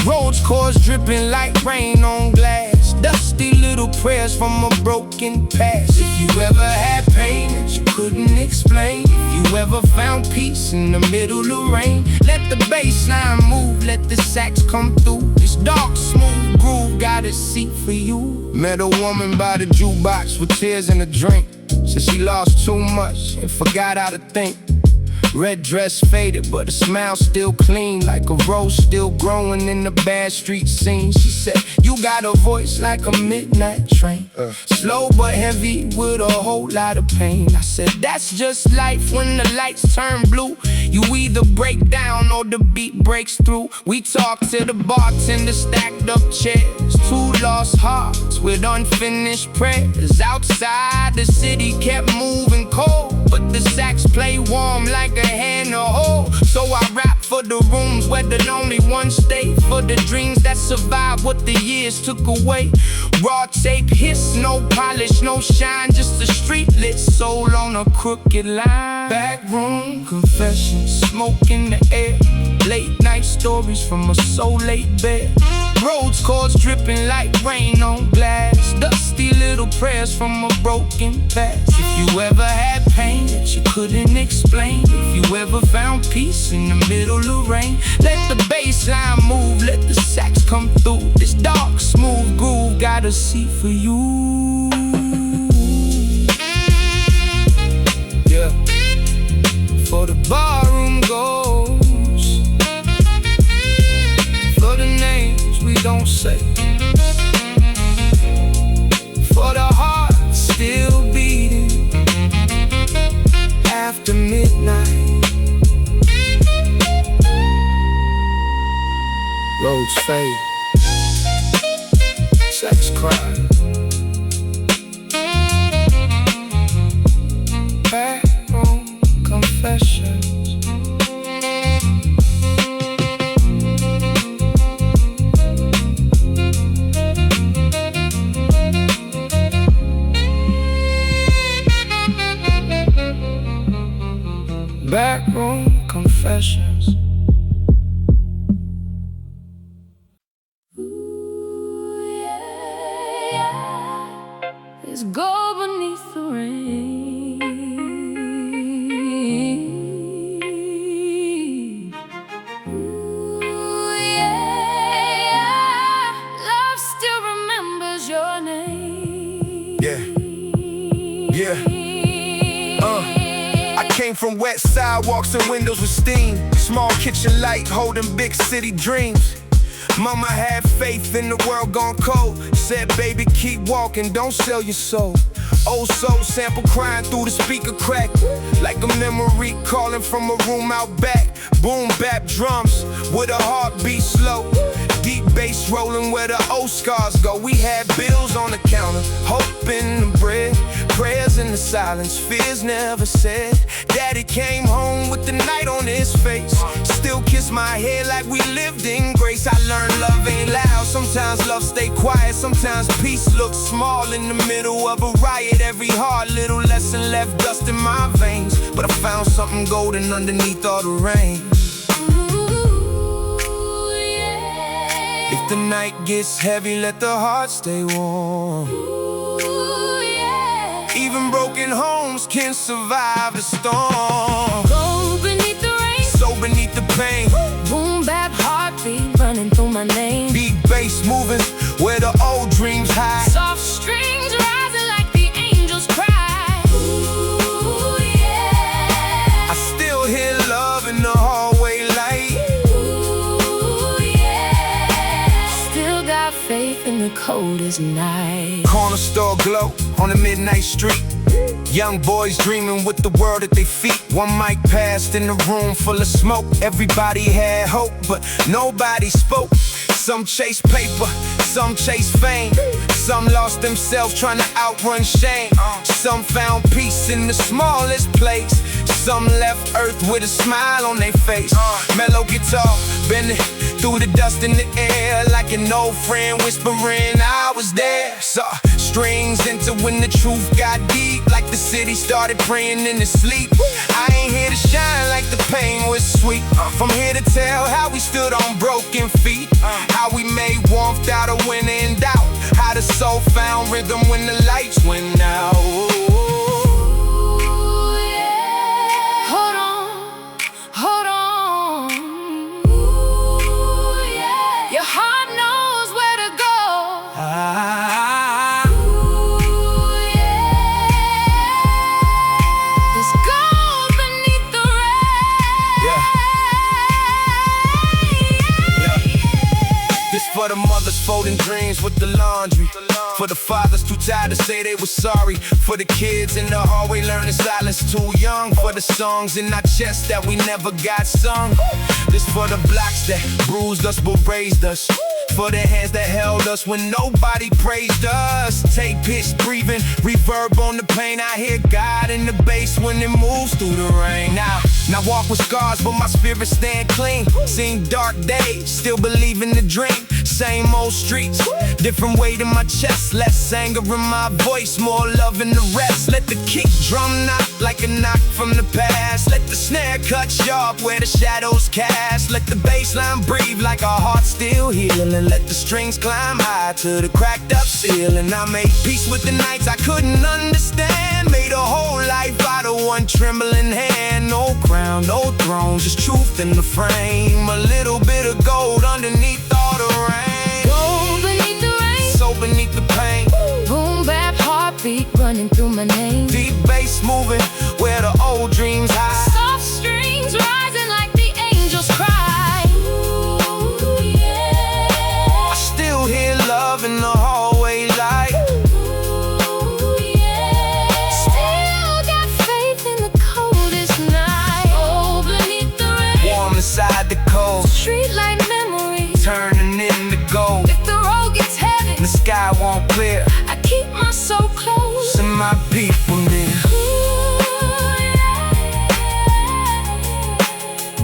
Roads chords dripping like rain on glass. Dusty little prayers from a broken past. If you ever had pain that you couldn't explain, if you ever found peace in the middle of rain, let the bass line move, let the sax come through. This dark, smooth groove got a seat for you. Met a woman by the jukebox with tears in a drink. Said she lost too much and forgot how to think. Red dress faded, but a smile still clean, like a rose still growing in the bad street scene. She said, you got a voice like a midnight train, slow but heavy with a whole lot of pain. I said, that's just life when the lights turn blue. You either break down or the beat breaks through. We talked to the bartender, stacked up chairs, two lost hearts with unfinished prayers. Outside the city kept moving cold, but the sax play warm like a hand to hold. So I rap for the rooms where the lonely ones stay, for the dreams that survive what the years took away. Raw tape hiss, no polish, no shine, just a street lit soul on a crooked line. Backroom confessions, smoke in the air, late night stories from a so late bed. Roads chords dripping like rain on glass, dusty little prayers from a broken past. If you ever had pain that you couldn't explain, if you ever found peace in the middle of rain, let the bass line move, let the sax come through. This dark, smooth groove got a seat for you. Yeah, for the barroom goes, for the names we don't say, for the heart still beating after midnight. Roads fade, sex cry, backroom confessions. Backroom confessions. Let's go beneath the rain. Ooh, yeah. Love still remembers your name. Yeah. I came from wet sidewalks and windows with steam, small kitchen light holding big city dreams. Mama had faith in the world gone cold, said baby keep walking, don't sell your soul. Old soul sample crying through the speaker crack, like a memory calling from a room out back. Boom bap drums with a heartbeat slow, deep bass rolling where the old scars go. We had bills on the counter, hope in the bread, prayers in the silence, fears never said. Daddy came home with the night on his face, still kiss my head like we lived in grace. I learned love ain't loud, sometimes love stay quiet, sometimes peace looks small in the middle of a riot. Every hard little lesson left dust in my veins, but I found something golden underneath all the rain. Ooh, yeah. If the night gets heavy, let the heart stay warm. Ooh, yeah. Even broken homes can survive the storm. Go beneath the rain, So beneath the pain, boom bap heartbeat running through my name. big bass moving where the old dreams hide. Soft strings rising like the angels cry. Ooh, yeah. I still hear love in the hallway light. Ooh, yeah. Still got faith in the coldest night. Corner store glow on a midnight street, young boys dreaming with the world at their feet. One mic passed in a room full of smoke. Everybody had hope, but nobody spoke. Some chased paper, some chased fame, some lost themselves trying to outrun shame. Some found peace in the smallest place, some left earth with a smile on their face. Mellow guitar bending through the dust in the air, like an old friend whispering I was there. Saw strings into when the truth got deep, like the city started praying in its sleep. I ain't here to shine like the pain was sweet. I'm here to tell how we stood on broken feet, how we made warmth out of winter and doubt, how the soul found rhythm when the lights went out. Ooh, yeah. Hold on. Ooh, yeah. Your heart knows where to go. Ooh, yeah. Let's go beneath the rain. for the mothers folding dreams with the laundry, for the fathers too tired to say they were sorry, for the kids in the hallway learning silence too young, for the songs in our chest that we never got sung. This for the blocks that bruised us but raised us, for the hands that held us when nobody praised us. Take pitch breathing, reverb on the pain. I hear God in the bass when it moves through the rain. Now walk with scars, but my spirit stand clean. Seen dark days, still believe in the dream. Same old streets, different weight in my chest. Less anger in my voice, more love in the rest. Let the kick drum knock like a knock from the past. Let the snare cut sharp where the shadows cast. Let the bass line breathe like our hearts still healing. And let the strings climb high to the cracked up ceiling. I made peace with the nights I couldn't understand. Made a whole life out of one trembling hand. No crown, no throne, just truth in the frame. A little bit of gold underneath all the rain. Gold beneath the rain, So beneath the pain, boom bap heartbeat running through my name. deep bass moving where the old dreams hide. Soft strings rising like the angels cry. Ooh, yeah. I still hear love in the hallway like Ooh, yeah. Still got faith in the coldest night. Gold beneath the rain, warm inside the cold, street light memories turning into gold. if the road gets heavy. The sky won't clear, I keep my soul close. and my people near.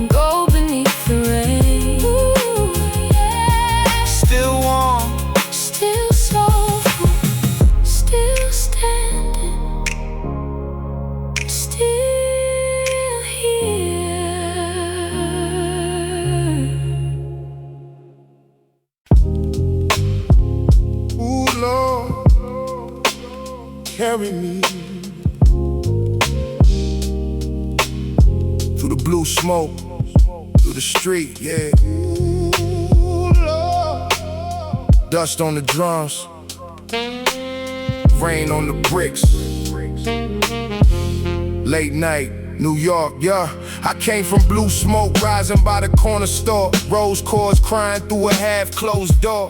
Go beneath the rain. Ooh, yeah. Still warm, Still soulful, still standing, still here. ooh Lord, carry me through the blue smoke, through the street, yeah. Ooh Lord, dust on the drums, rain on the bricks. Late night, New York, yeah. I came from blue smoke, rising by the corner store. Rose chords crying through a half-closed door.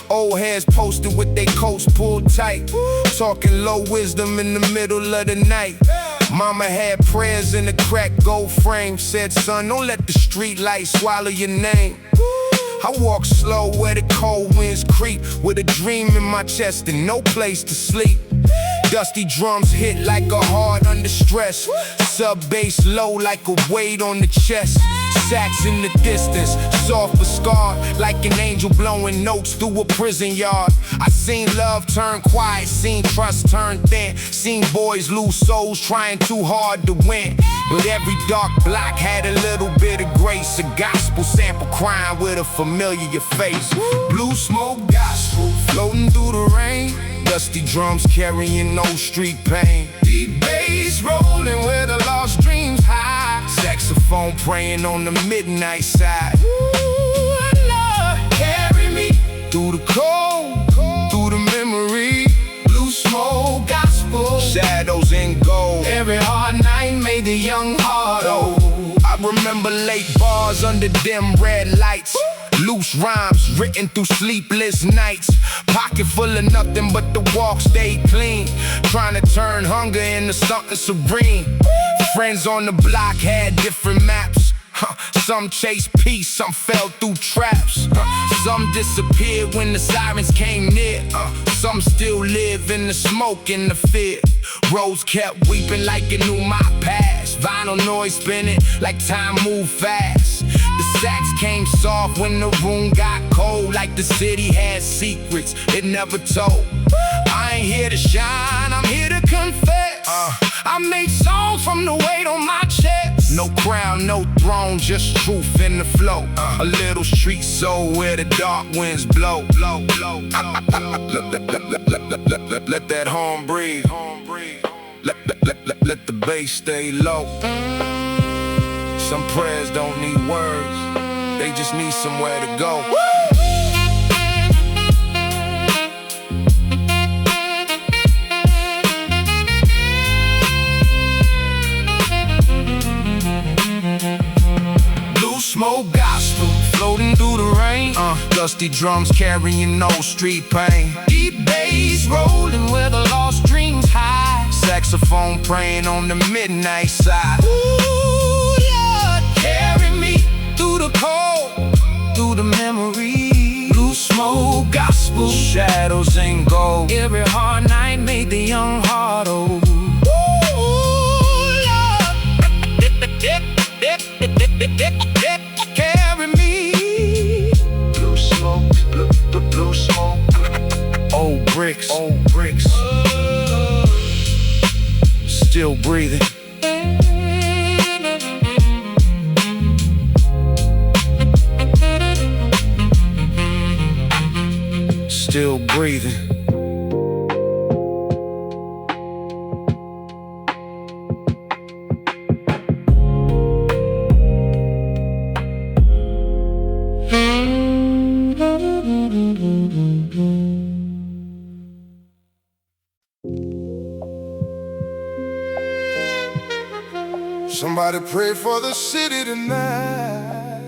Old heads posted with their coats pulled tight, talking low wisdom in the middle of the night. Mama had prayers in the cracked gold frame. Said, son, don't let the street light swallow your name. I walk slow where the cold winds creep, with a dream in my chest and no place to sleep. Dusty drums hit like a heart under stress. Sub bass low like a weight on the chest. Sax in the distance, soft but scarred, like an angel blowing notes through a prison yard. I seen love turn quiet, seen trust turn thin, seen boys lose souls trying too hard to win. But every dark block had a little bit of grace, a gospel sample crying with a familiar face. Blue smoke gospel floating through the rain, dusty drums carrying no street pain. Deep bass rolling where the lost dreams hide, saxophone praying on the midnight side. Ooh, Lord, carry me through the cold, through the memory. Blue smoke gospel, shadows in gold. Every hard night made the young heart old. I remember late bars under dim red lights, loose rhymes written through sleepless nights. Pocket full of nothing but the walk stayed clean, trying to turn hunger into something serene. Friends on the block had different maps. Some chased peace, some fell through traps. Some disappeared when the sirens came near. Some still live in the smoke and the fear. Roads kept weeping like it knew my past. Vinyl noise spinning like time moved fast. The sax came soft when the room got cold, like the city had secrets it never told. I ain't here to shine, I'm here to confess. I made songs from the weight on my chest. No crown, no throne, just truth in the flow. A little street soul where the dark winds blow. Let that horn breathe. Let the bass stay low. Some prayers don't need words, they just need somewhere to go. Blue smoke smoke gospel floating through the rain. Dusty drums carrying no street pain. Deep bass rolling where the lost dreams hide. Saxophone praying on the midnight side. Ooh, Lord, carry me through the cold, through the memory. Blue smoke gospel, shadows and gold. Every hard night made the young heart old. Carry me. Blue smoke, blue smoke. Old bricks, still breathing. Still breathing. Somebody pray for the city tonight.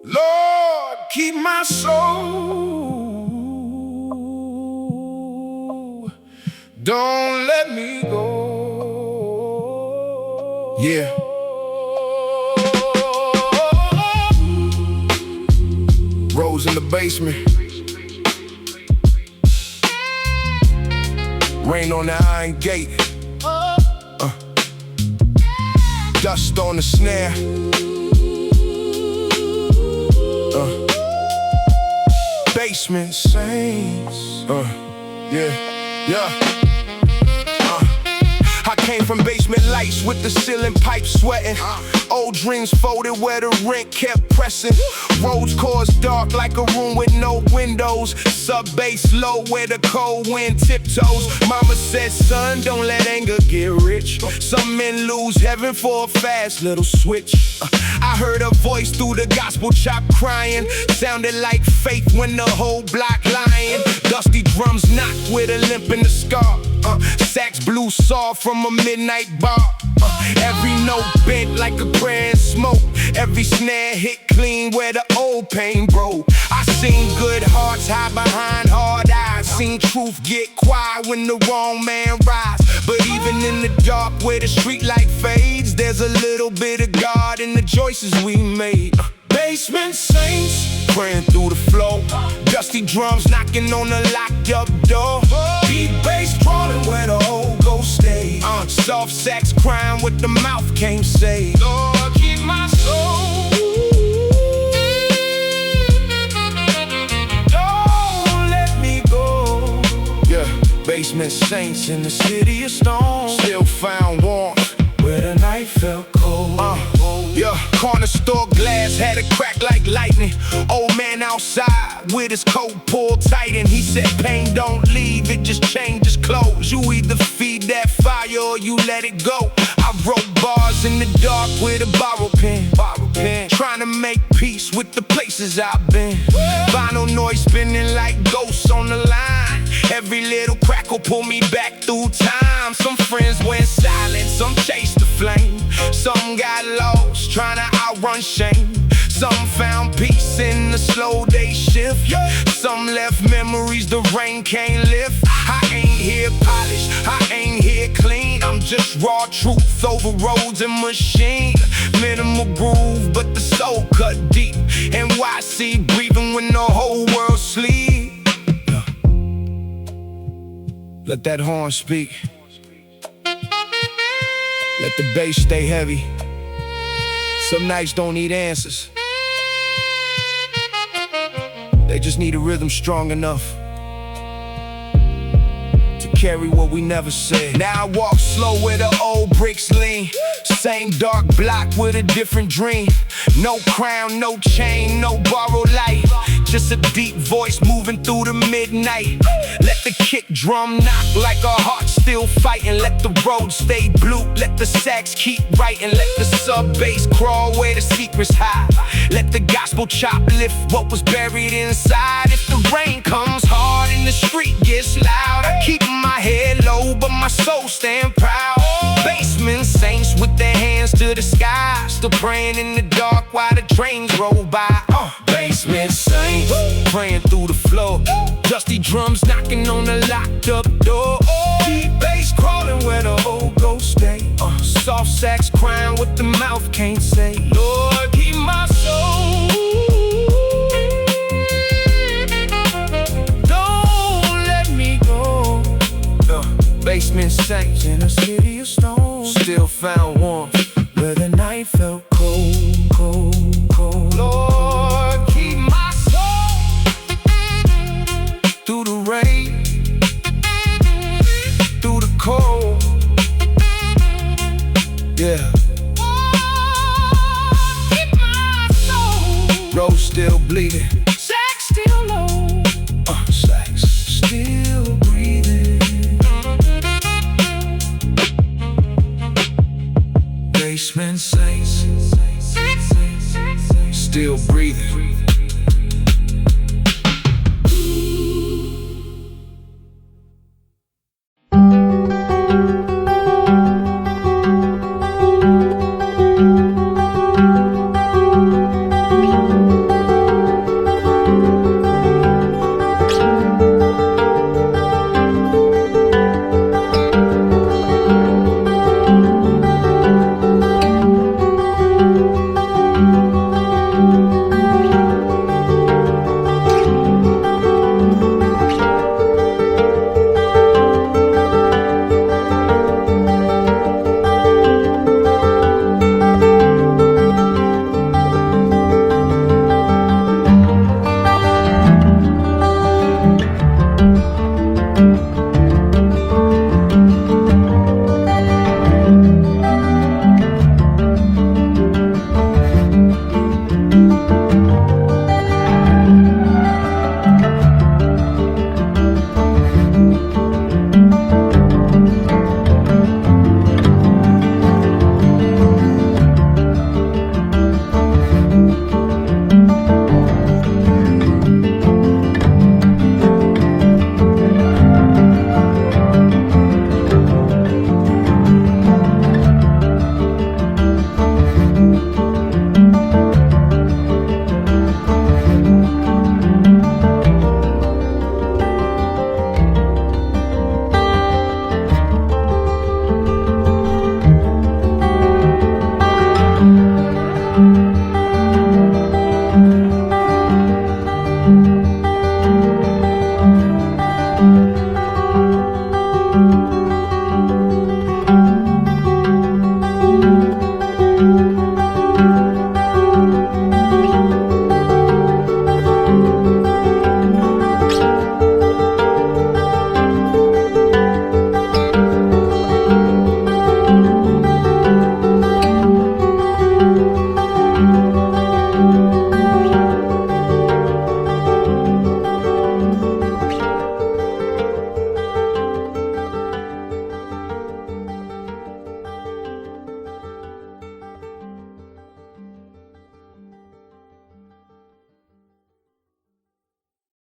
Lord, keep my soul. Don't let me go. Yeah. Rose in the basement. Rain on the iron gate. Dust on the snare. Basement saints. Yeah. I came from basement lights with the ceiling pipes sweating. Old dreams folded where the rent kept pressing. Roads cores dark like a room with no windows. Sub-bass low where the cold wind tiptoes. Mama said, son, don't let anger get rich. Some men lose heaven for a fast little switch. I heard a voice through the gospel chop crying. Sounded like faith when the whole block lying. Dusty drums knocked with a limp in the scar. Sax blew saw from a midnight bar. Every note bent like a prayer and smoke. Every snare hit clean where the old pain broke. I seen good hearts hide behind hard eyes. Seen truth get quiet when the wrong man rise. But even in the dark where the street light fades, there's a little bit of God in the choices we made. Basement saints praying through the floor. Dusty drums knocking on the locked up door. Deep bass crawling where the old ghost stay. Soft sax crying what the mouth can't say. Lord, keep my soul. Don't let me go. Yeah, basement saints in the city of stone. Still found warmth where the night felt cold. Yeah, corner store glass had a crack like lightning. Old man outside with his coat pulled tight, and he said pain don't leave, it just changes clothes. You either feed that fire or you let it go. I wrote bars in the dark with a borrowed pen. Trying to make peace with the places I've been. Vinyl noise spinning like ghosts on the line. Every little crackle pull me back through time. Some friends went silent, some chased the flame. Some got lost trying to outrun shame. Some found peace in the slow day shift. Some left memories the rain can't lift. I ain't here polished, I ain't here clean. I'm just raw truth over roads and machine. Minimal groove, but the soul cut deep. NYC breathing when the whole world sleep. Let that horn speak. Let the bass stay heavy. Some nights don't need answers. They just need a rhythm strong enough to carry what we never said. Now I walk slow where the old bricks lean. Same dark block with a different dream. No crown, no chain, no borrowed light. Just a deep voice moving through the midnight. Let the kick drum knock like our hearts still fighting. Let the road stay blue, let the sax keep writing. Let the sub-bass crawl where the secrets hide. Let the gospel chop lift what was buried inside. If the rain comes hard and the street gets loud, I keep my head low but my soul stand proud. Basement saints with their hands to the sky, still praying in the dark while the trains roll by. Basement saints praying through the floor, dusty drums knocking on the locked up door. Deep bass crawling where the old ghosts stay. Soft sax crying what the mouth can't say. Lord, keep my soul. Don't let me go. Basement saints in a city of stone, still found warmth where the night felt cold, cold, cold. Lord, keep my soul through the rain, through the cold. Yeah. Lord, keep my soul. Rose still bleeding, sax still low. Sax still breathing. Basement saints still breathing.